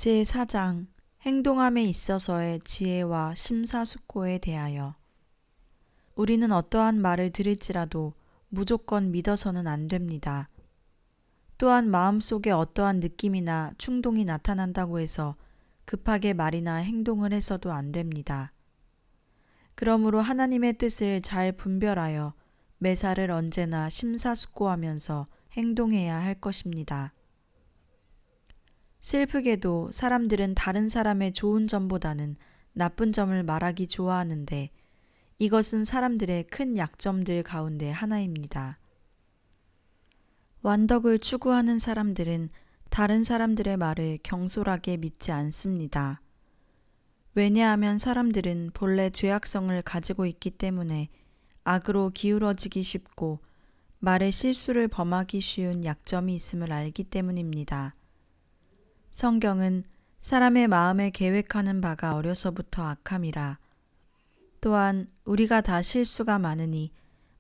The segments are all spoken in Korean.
제4장 행동함에 있어서의 지혜와 심사숙고에 대하여. 우리는 어떠한 말을 들을지라도 무조건 믿어서는 안 됩니다. 또한 마음속에 어떠한 느낌이나 충동이 나타난다고 해서 급하게 말이나 행동을 해서도 안 됩니다. 그러므로 하나님의 뜻을 잘 분별하여 매사를 언제나 심사숙고하면서 행동해야 할 것입니다. 슬프게도 사람들은 다른 사람의 좋은 점보다는 나쁜 점을 말하기 좋아하는데 이것은 사람들의 큰 약점들 가운데 하나입니다. 완덕을 추구하는 사람들은 다른 사람들의 말을 경솔하게 믿지 않습니다. 왜냐하면 사람들은 본래 죄악성을 가지고 있기 때문에 악으로 기울어지기 쉽고 말에 실수를 범하기 쉬운 약점이 있음을 알기 때문입니다. 성경은 사람의 마음에 계획하는 바가 어려서부터 악함이라. 또한 우리가 다 실수가 많으니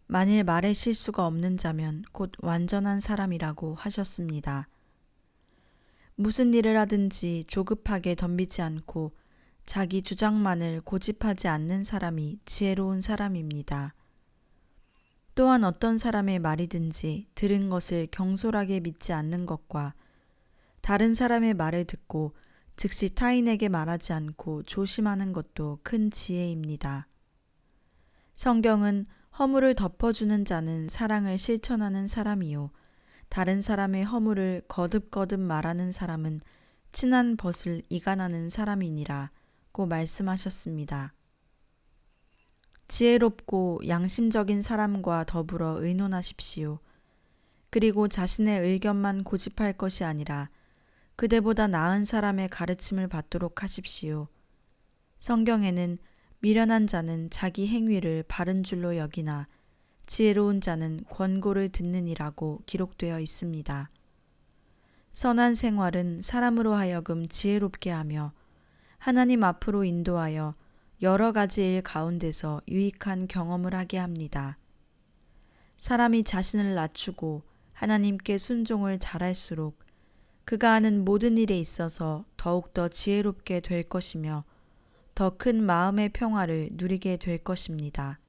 만일 말에 실수가 없는 자면 곧 완전한 사람이라고 하셨습니다. 무슨 일을 하든지 조급하게 덤비지 않고 자기 주장만을 고집하지 않는 사람이 지혜로운 사람입니다. 또한 어떤 사람의 말이든지 들은 것을 경솔하게 믿지 않는 것과 다른 사람의 말을 듣고 즉시 타인에게 말하지 않고 조심하는 것도 큰 지혜입니다. 성경은 허물을 덮어주는 자는 사랑을 실천하는 사람이요 다른 사람의 허물을 거듭거듭 말하는 사람은 친한 벗을 이간하는 사람이니라고 말씀하셨습니다. 지혜롭고 양심적인 사람과 더불어 의논하십시오. 그리고 자신의 의견만 고집할 것이 아니라 그대보다 나은 사람의 가르침을 받도록 하십시오. 성경에는 미련한 자는 자기 행위를 바른 줄로 여기나 지혜로운 자는 권고를 듣느니라고 기록되어 있습니다. 선한 생활은 사람으로 하여금 지혜롭게 하며 하나님 앞으로 인도하여 여러 가지 일 가운데서 유익한 경험을 하게 합니다. 사람이 자신을 낮추고 하나님께 순종을 잘할수록 그가 하는 모든 일에 있어서 더욱더 지혜롭게 될 것이며 더 큰 마음의 평화를 누리게 될 것입니다.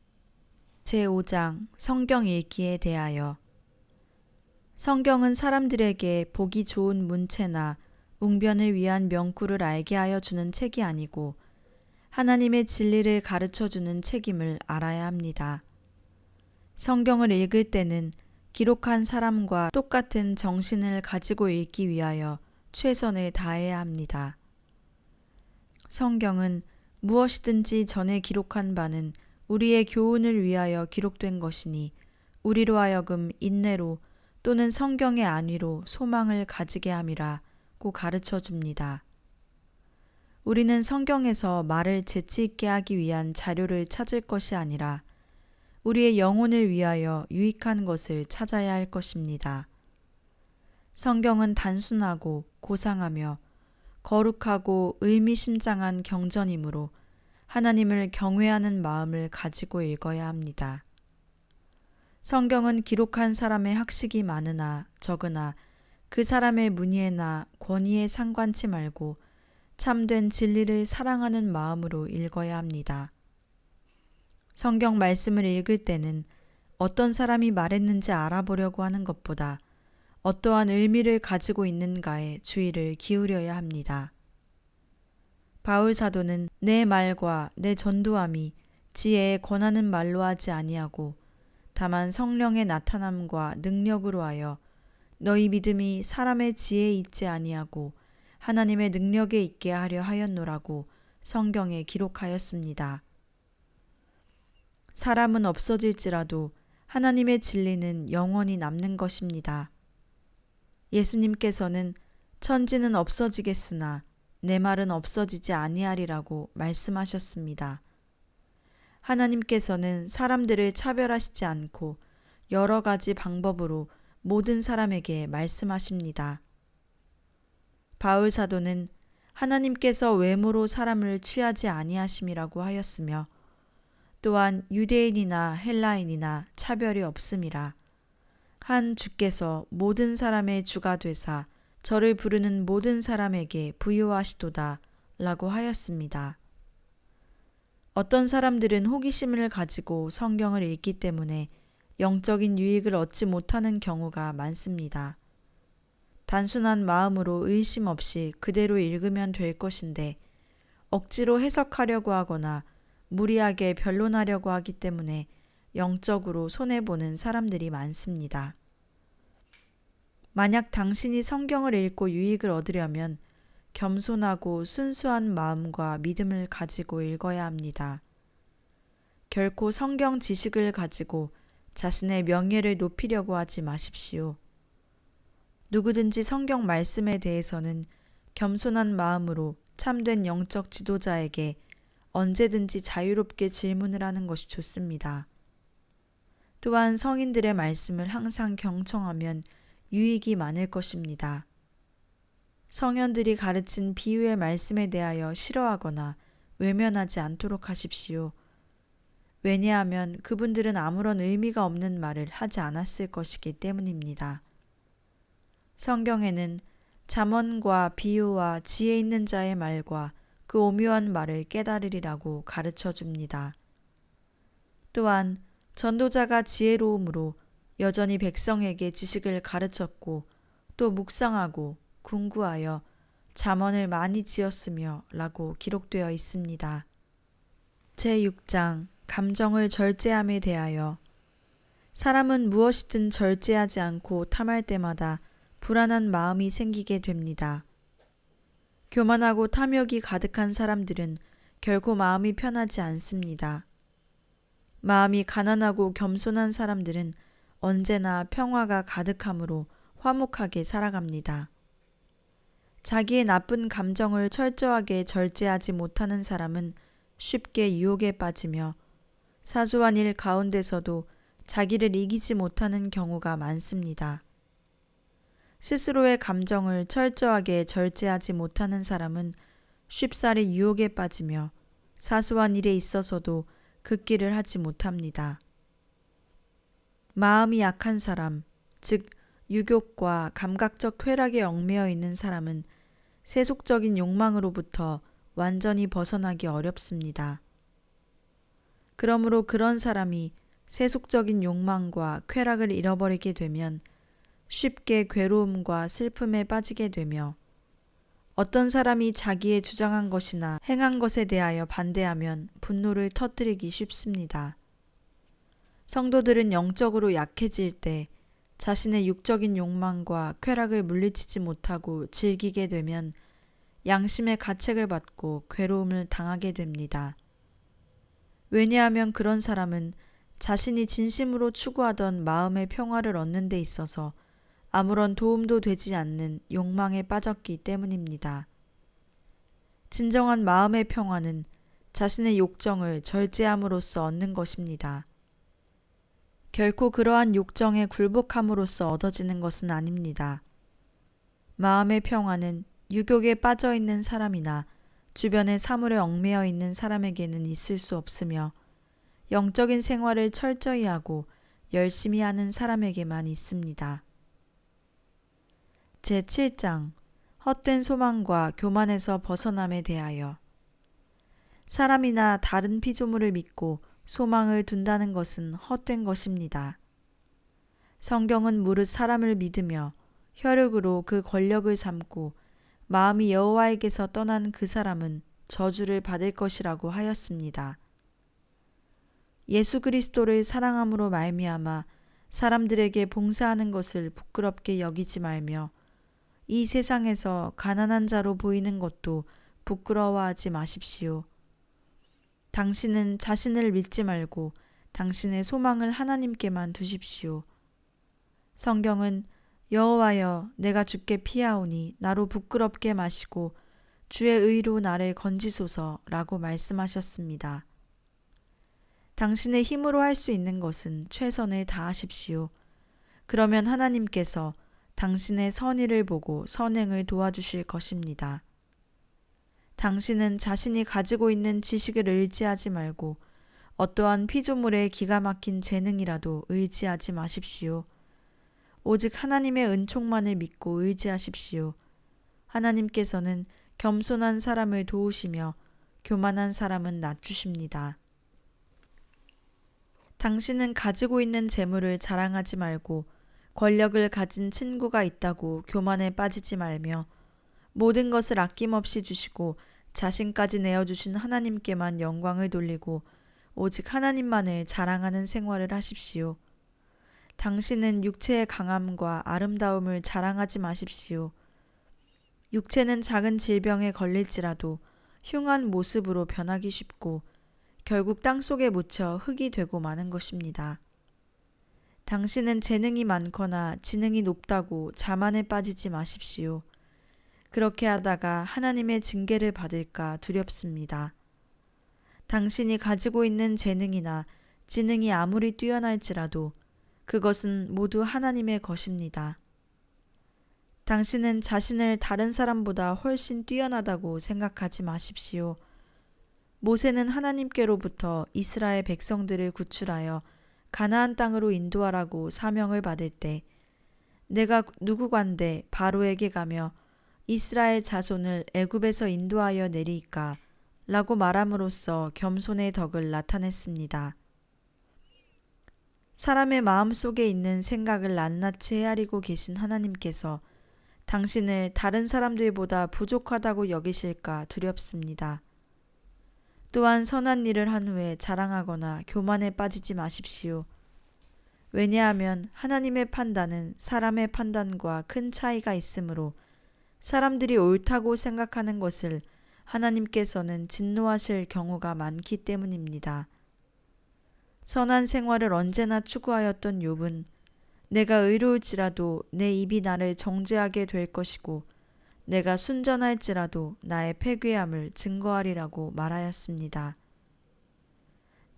제5장 성경 읽기에 대하여. 성경은 사람들에게 보기 좋은 문체나 웅변을 위한 명구를 알게 하여 주는 책이 아니고 하나님의 진리를 가르쳐 주는 책임을 알아야 합니다. 성경을 읽을 때는 기록한 사람과 똑같은 정신을 가지고 읽기 위하여 최선을 다해야 합니다. 성경은 무엇이든지 전에 기록한 바는 우리의 교훈을 위하여 기록된 것이니 우리로 하여금 인내로 또는 성경의 안위로 소망을 가지게 함이라고 가르쳐 줍니다. 우리는 성경에서 말을 재치 있게 하기 위한 자료를 찾을 것이 아니라 우리의 영혼을 위하여 유익한 것을 찾아야 할 것입니다. 성경은 단순하고 고상하며 거룩하고 의미심장한 경전이므로 하나님을 경외하는 마음을 가지고 읽어야 합니다. 성경은 기록한 사람의 학식이 많으나 적으나 그 사람의 문의에나 권위에 상관치 말고 참된 진리를 사랑하는 마음으로 읽어야 합니다. 성경 말씀을 읽을 때는 어떤 사람이 말했는지 알아보려고 하는 것보다 어떠한 의미를 가지고 있는가에 주의를 기울여야 합니다. 바울 사도는 내 말과 내 전도함이 지혜에 권하는 말로 하지 아니하고 다만 성령의 나타남과 능력으로 하여 너희 믿음이 사람의 지혜에 있지 아니하고 하나님의 능력에 있게 하려 하였노라고 성경에 기록하였습니다. 사람은 없어질지라도 하나님의 진리는 영원히 남는 것입니다. 예수님께서는 천지는 없어지겠으나 내 말은 없어지지 아니하리라고 말씀하셨습니다. 하나님께서는 사람들을 차별하시지 않고 여러 가지 방법으로 모든 사람에게 말씀하십니다. 바울 사도는 하나님께서 외모로 사람을 취하지 아니하심이라고 하였으며 또한 유대인이나 헬라인이나 차별이 없음이라. 한 주께서 모든 사람의 주가 되사 저를 부르는 모든 사람에게 부요하시도다 라고 하였습니다. 어떤 사람들은 호기심을 가지고 성경을 읽기 때문에 영적인 유익을 얻지 못하는 경우가 많습니다. 단순한 마음으로 의심 없이 그대로 읽으면 될 것인데 억지로 해석하려고 하거나 무리하게 변론하려고 하기 때문에 영적으로 손해보는 사람들이 많습니다. 만약 당신이 성경을 읽고 유익을 얻으려면 겸손하고 순수한 마음과 믿음을 가지고 읽어야 합니다. 결코 성경 지식을 가지고 자신의 명예를 높이려고 하지 마십시오. 누구든지 성경 말씀에 대해서는 겸손한 마음으로 참된 영적 지도자에게 언제든지 자유롭게 질문을 하는 것이 좋습니다. 또한 성인들의 말씀을 항상 경청하면 유익이 많을 것입니다. 성현들이 가르친 비유의 말씀에 대하여 싫어하거나 외면하지 않도록 하십시오. 왜냐하면 그분들은 아무런 의미가 없는 말을 하지 않았을 것이기 때문입니다. 성경에는 잠언과 비유와 지혜 있는 자의 말과 그 오묘한 말을 깨달으리라고 가르쳐 줍니다. 또한 전도자가 지혜로움으로 여전히 백성에게 지식을 가르쳤고 또 묵상하고 궁구하여 잠언을 많이 지었으며 라고 기록되어 있습니다. 제6장 감정을 절제함에 대하여 사람은 무엇이든 절제하지 않고 탐할 때마다 불안한 마음이 생기게 됩니다. 교만하고 탐욕이 가득한 사람들은 결코 마음이 편하지 않습니다. 마음이 가난하고 겸손한 사람들은 언제나 평화가 가득함으로 화목하게 살아갑니다. 자기의 나쁜 감정을 철저하게 절제하지 못하는 사람은 쉽게 유혹에 빠지며 사소한 일 가운데서도 자기를 이기지 못하는 경우가 많습니다. 스스로의 감정을 철저하게 절제하지 못하는 사람은 쉽사리 유혹에 빠지며 사소한 일에 있어서도 극기를 하지 못합니다. 마음이 약한 사람, 즉 유욕과 감각적 쾌락에 얽매여 있는 사람은 세속적인 욕망으로부터 완전히 벗어나기 어렵습니다. 그러므로 그런 사람이 세속적인 욕망과 쾌락을 잃어버리게 되면 쉽게 괴로움과 슬픔에 빠지게 되며 어떤 사람이 자기의 주장한 것이나 행한 것에 대하여 반대하면 분노를 터뜨리기 쉽습니다. 성도들은 영적으로 약해질 때 자신의 육적인 욕망과 쾌락을 물리치지 못하고 즐기게 되면 양심의 가책을 받고 괴로움을 당하게 됩니다. 왜냐하면 그런 사람은 자신이 진심으로 추구하던 마음의 평화를 얻는 데 있어서 아무런 도움도 되지 않는 욕망에 빠졌기 때문입니다. 진정한 마음의 평화는 자신의 욕정을 절제함으로써 얻는 것입니다. 결코 그러한 욕정에 굴복함으로써 얻어지는 것은 아닙니다. 마음의 평화는 유욕에 빠져 있는 사람이나 주변의 사물에 얽매여 있는 사람에게는 있을 수 없으며 영적인 생활을 철저히 하고 열심히 하는 사람에게만 있습니다. 제7장 헛된 소망과 교만에서 벗어남에 대하여 사람이나 다른 피조물을 믿고 소망을 둔다는 것은 헛된 것입니다. 성경은 무릇 사람을 믿으며 혈육으로 그 권력을 삼고 마음이 여호와에게서 떠난 그 사람은 저주를 받을 것이라고 하였습니다. 예수 그리스도를 사랑함으로 말미암아 사람들에게 봉사하는 것을 부끄럽게 여기지 말며 이 세상에서 가난한 자로 보이는 것도 부끄러워하지 마십시오. 당신은 자신을 믿지 말고 당신의 소망을 하나님께만 두십시오. 성경은 여호와여 내가 주께 피하오니 나로 부끄럽게 마시고 주의 의로 나를 건지소서라고 말씀하셨습니다. 당신의 힘으로 할 수 있는 것은 최선을 다하십시오. 그러면 하나님께서 당신의 선의를 보고 선행을 도와주실 것입니다. 당신은 자신이 가지고 있는 지식을 의지하지 말고 어떠한 피조물의 기가 막힌 재능이라도 의지하지 마십시오. 오직 하나님의 은총만을 믿고 의지하십시오. 하나님께서는 겸손한 사람을 도우시며 교만한 사람은 낮추십니다. 당신은 가지고 있는 재물을 자랑하지 말고 권력을 가진 친구가 있다고 교만에 빠지지 말며 모든 것을 아낌없이 주시고 자신까지 내어주신 하나님께만 영광을 돌리고 오직 하나님만을 자랑하는 생활을 하십시오. 당신은 육체의 강함과 아름다움을 자랑하지 마십시오. 육체는 작은 질병에 걸릴지라도 흉한 모습으로 변하기 쉽고 결국 땅속에 묻혀 흙이 되고 마는 것입니다. 당신은 재능이 많거나 지능이 높다고 자만에 빠지지 마십시오. 그렇게 하다가 하나님의 징계를 받을까 두렵습니다. 당신이 가지고 있는 재능이나 지능이 아무리 뛰어날지라도 그것은 모두 하나님의 것입니다. 당신은 자신을 다른 사람보다 훨씬 뛰어나다고 생각하지 마십시오. 모세는 하나님께로부터 이스라엘 백성들을 구출하여 가나안 땅으로 인도하라고 사명을 받을 때 내가 누구간데 바로에게 가며 이스라엘 자손을 애굽에서 인도하여 내리이까 라고 말함으로써 겸손의 덕을 나타냈습니다. 사람의 마음 속에 있는 생각을 낱낱이 헤아리고 계신 하나님께서 당신을 다른 사람들보다 부족하다고 여기실까 두렵습니다. 또한 선한 일을 한 후에 자랑하거나 교만에 빠지지 마십시오. 왜냐하면 하나님의 판단은 사람의 판단과 큰 차이가 있으므로 사람들이 옳다고 생각하는 것을 하나님께서는 진노하실 경우가 많기 때문입니다. 선한 생활을 언제나 추구하였던 욥은 내가 의로울지라도 내 입이 나를 정죄하게 될 것이고 내가 순전할지라도 나의 패괴함을 증거하리라고 말하였습니다.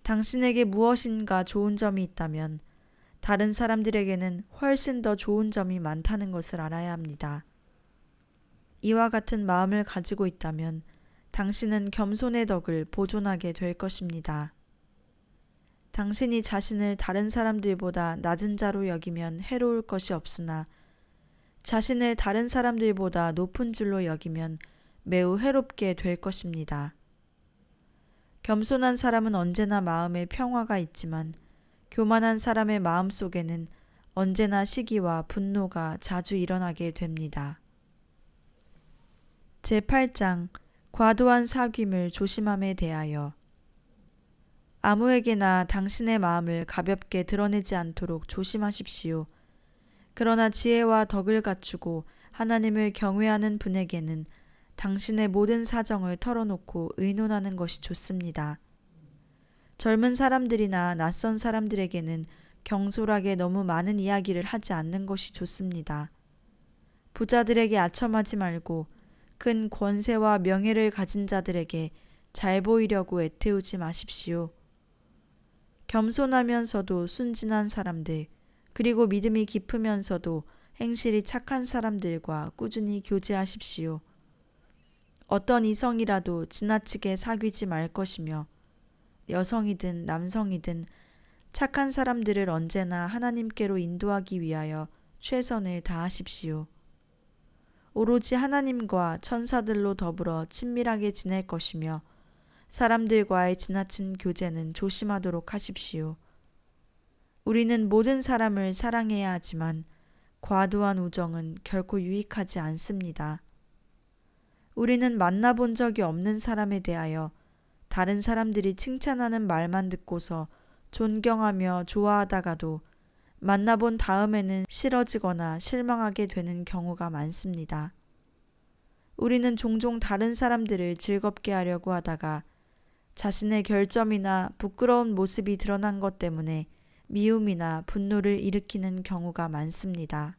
당신에게 무엇인가 좋은 점이 있다면 다른 사람들에게는 훨씬 더 좋은 점이 많다는 것을 알아야 합니다. 이와 같은 마음을 가지고 있다면 당신은 겸손의 덕을 보존하게 될 것입니다. 당신이 자신을 다른 사람들보다 낮은 자로 여기면 해로울 것이 없으나 자신을 다른 사람들보다 높은 줄로 여기면 매우 해롭게 될 것입니다. 겸손한 사람은 언제나 마음에 평화가 있지만 교만한 사람의 마음 속에는 언제나 시기와 분노가 자주 일어나게 됩니다. 제8장 과도한 사귐을 조심함에 대하여 아무에게나 당신의 마음을 가볍게 드러내지 않도록 조심하십시오. 그러나 지혜와 덕을 갖추고 하나님을 경외하는 분에게는 당신의 모든 사정을 털어놓고 의논하는 것이 좋습니다. 젊은 사람들이나 낯선 사람들에게는 경솔하게 너무 많은 이야기를 하지 않는 것이 좋습니다. 부자들에게 아첨하지 말고 큰 권세와 명예를 가진 자들에게 잘 보이려고 애태우지 마십시오. 겸손하면서도 순진한 사람들, 그리고 믿음이 깊으면서도 행실이 착한 사람들과 꾸준히 교제하십시오. 어떤 이성이라도 지나치게 사귀지 말 것이며 여성이든 남성이든 착한 사람들을 언제나 하나님께로 인도하기 위하여 최선을 다하십시오. 오로지 하나님과 천사들로 더불어 친밀하게 지낼 것이며 사람들과의 지나친 교제는 조심하도록 하십시오. 우리는 모든 사람을 사랑해야 하지만 과도한 우정은 결코 유익하지 않습니다. 우리는 만나본 적이 없는 사람에 대하여 다른 사람들이 칭찬하는 말만 듣고서 존경하며 좋아하다가도 만나본 다음에는 싫어지거나 실망하게 되는 경우가 많습니다. 우리는 종종 다른 사람들을 즐겁게 하려고 하다가 자신의 결점이나 부끄러운 모습이 드러난 것 때문에 미움이나 분노를 일으키는 경우가 많습니다.